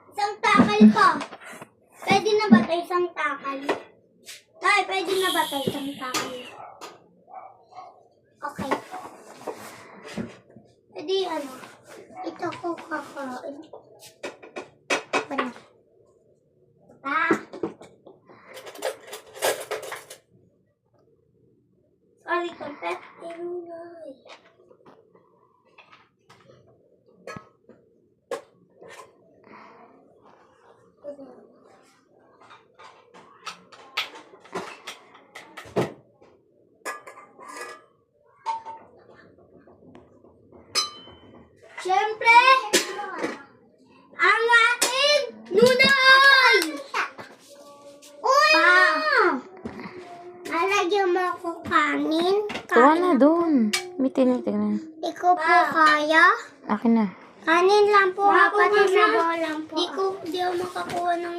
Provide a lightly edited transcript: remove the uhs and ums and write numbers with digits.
Isang takal pa. Pwede na ba tayo isang takal? Tay, pwede na ba tayo isang takal? Okay. Pwede ano? Ito ko kakain. Ano? Sorry, kompet. Siyempre, ang ating nunay! Uy! Alagyan mo ako kanin. Tuwa na doon. May tinitignan. Di ko po kaya. Akin na. Kanin lang po. Apat na sabaw lang po. Di ako makakuha ng